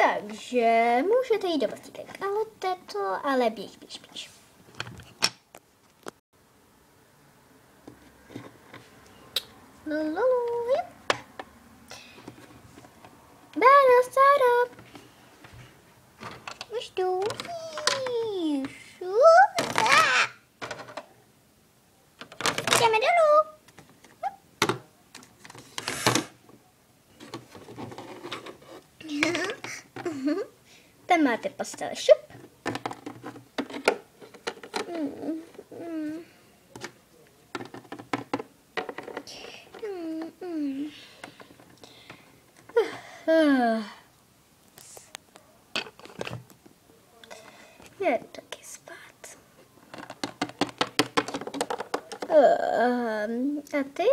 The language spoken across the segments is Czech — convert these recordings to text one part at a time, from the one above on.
Takže můžete jít do vlastítek, ale teto, ale běž. Báro, Sáro. Už jdu. Jdeme dolů. Tam máte postel, šup. Jdu taky spát. A ty?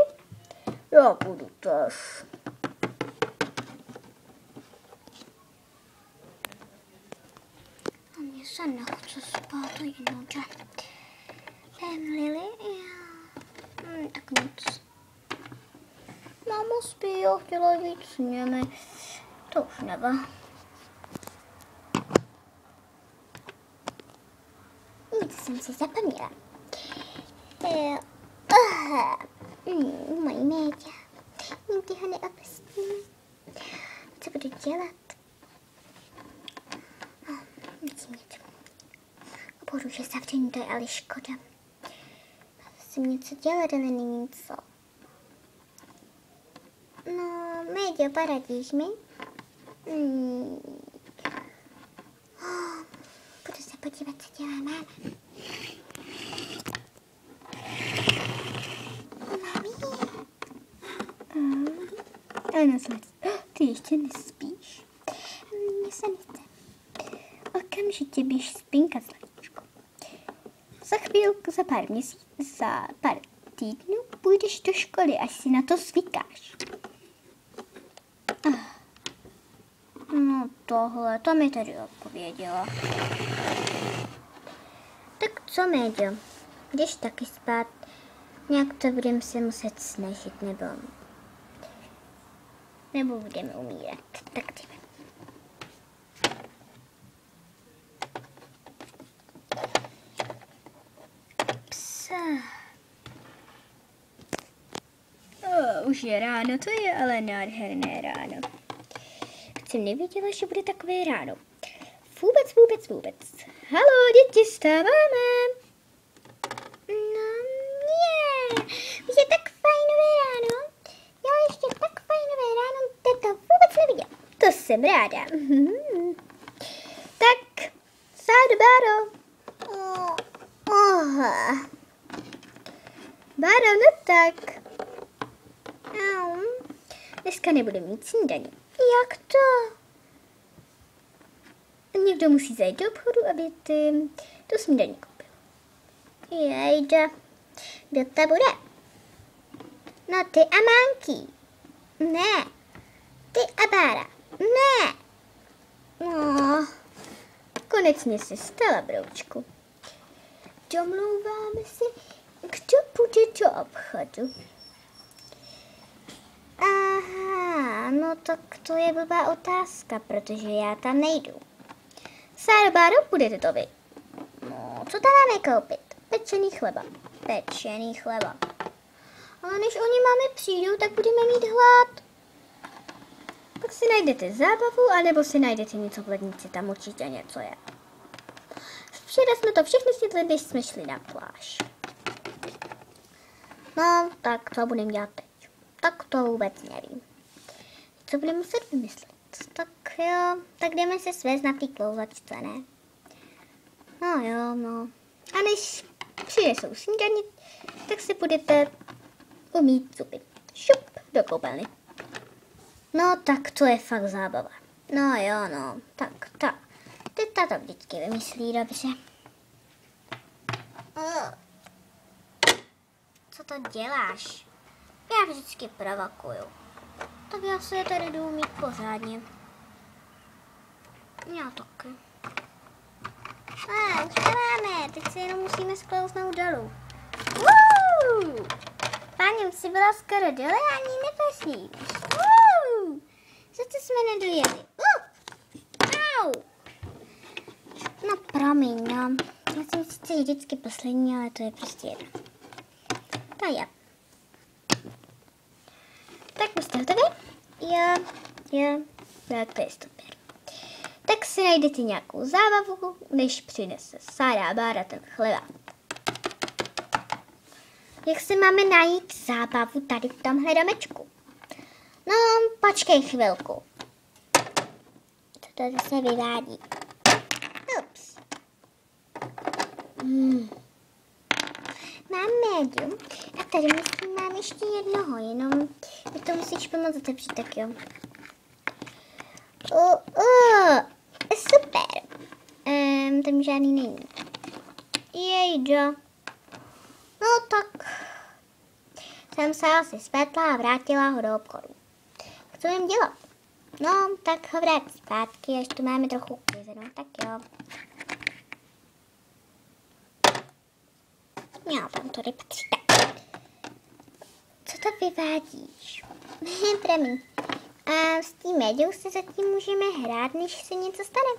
Já budu tež. A mě se nechce spát jinuže. Lily? Tak nic. Máma spí, já chtěla víc s nimi. To už nevá. Nic jsem si zapomněla. Mojí média. Nikdy ho neopustím. Co budu dělat? Musím jít. Budu, že zavření, to je ale škoda. Musím něco dělat, ale není co. No, médio, poradíš mi? Budu se podívat, co dělá máma. Ano, zlec. Ty ještě nespíš? Mně se nechce. Okamžitě běž spinkat, zlatíčko. Za chvílku, za pár týdnů půjdeš do školy, až si na to zvykáš. No tohle, to mi tady odpověděla. Tak co, Méďo? Jdeš taky spát? Nějak to budeme se muset snažit, nebo budeme umírat. Tak jdeme. Už je ráno, to je ale nádherné ráno. Jsem nevěděla, že bude takové ráno. Vůbec. Haló, děti, vstáváme. No, už je tak fajnové ráno. Já ještě tak fajnové ráno, to vůbec neviděla. To jsem ráda. Tak, Sáro, Báro. Báro, no tak. Dneska nebude mít snídaní. Jak to? Někdo musí zajít do obchodu, aby tu snídaní koupil. Jejda. Kdo to bude? No ty a Manky. Ne. Ty a Bára. Ne. No. Konečně se stala, broučku. Domlouváme si, kdo půjde do obchodu. Aha, no tak to je blbá otázka, protože já tam nejdu. Sáro, Báro, půjdete to vy. No, co tam máme koupit? Pečený chleba. Ale než oni máme přijdou, tak budeme mít hlad. Tak si najdete zábavu, anebo si najdete něco v lednici, tam určitě něco je. Včera jsme to všechny snědli, když jsme šli na pláž. No, tak co budeme dělat teď? Tak to vůbec nevím. Co budeme muset vymyslet? Tak jo, tak jdeme se svést na té klouzačce, ne? No jo, no. A než přinesou snídaní, tak si budete umýt zuby. Šup, do koupelny. No tak to je fakt zábava. No jo, no. Tak. Teta to vždycky vymyslí dobře. Co to děláš? Já vždycky provokuju. Tak já se je tady jdu mít pořádně. Já taky. Už to máme, teď se jenom musíme sklouznout dolů. Páni, už si byla skoro dole a ani neposníš. Zase jsme nedojeli. Au! No promiň, no. Já jsem sice vždycky poslední, ale to je prostě jedno. To je. Tak jste hotovi? Jo, tak to je super. Tak si najdete nějakou zábavu, než přinese Sára Bára ten chleba. Jak si máme najít zábavu tady v tomhle domečku? No, počkej chvilku. Co to zase vyvádí? Ups. Mám médium a tady myslím, mám ještě jednoho, jenom mi to musíš pomoct otevřít, tak jo. Super. Tam žádný není. Jejda. No tak jsem se asi spletla a vrátila ho do obchodu. Co jim dělat? No, tak ho vrát zpátky, až tu máme trochu uklizeno, tak jo. Jo, tam to nepatří. Tak. Co to vyvádíš? Promiň. A s tím médiou se zatím můžeme hrát, než se něco stane.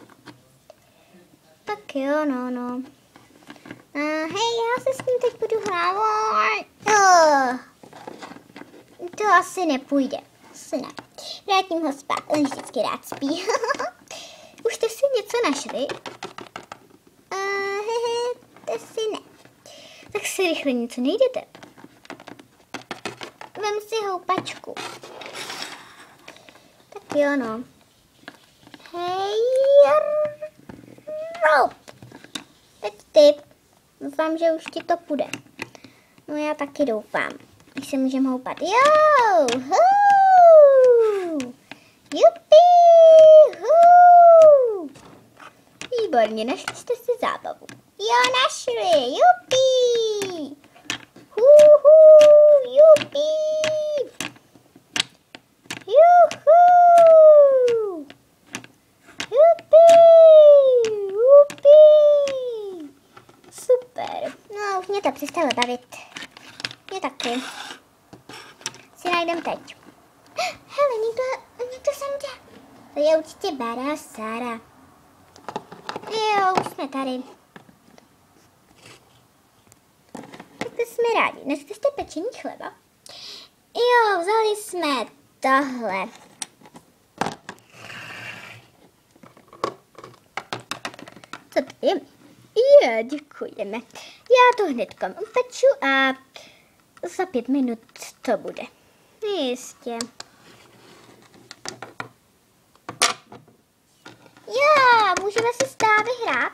Tak jo, no. Hej, já se s ním teď budu hrávat. To asi nepůjde. Asi ne. Vrátím ho spát, on vždycky rád spí. Už jste si něco našli? To si ne. Tak si rychle něco nejdete. Vem si houpačku. Tak jo, no. Hej, rob. Teď ty. Doufám, že už ti to půjde. No já taky doufám. Když se můžeme houpat. Jo! Jupi! Výborně, našli jste si zábavu. Jo, našli! Jupi! Jupi! Juhu! Jupi! Super. No, už mě to přestalo bavit. Mě taky. Si najdem teď. Hele, někdo sem jde. To je určitě Bára a Sára. Jo, už jsme tady. Tak to jsme rádi. Nesli jste pečený chleba? Jo, vzali jsme tohle. Co to je? Jo, děkujeme. Já to hnedka upeču a za 5 minut to bude. Jistě. Jo, můžeme si stávy hrát?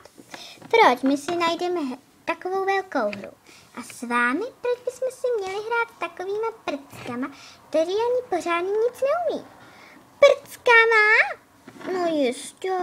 Proč? My si najdeme takovou velkou hru. A s vámi, proč bychom si měli hrát s takovýma prckama, který ani pořádně nic neumí? Prckama? No jistě.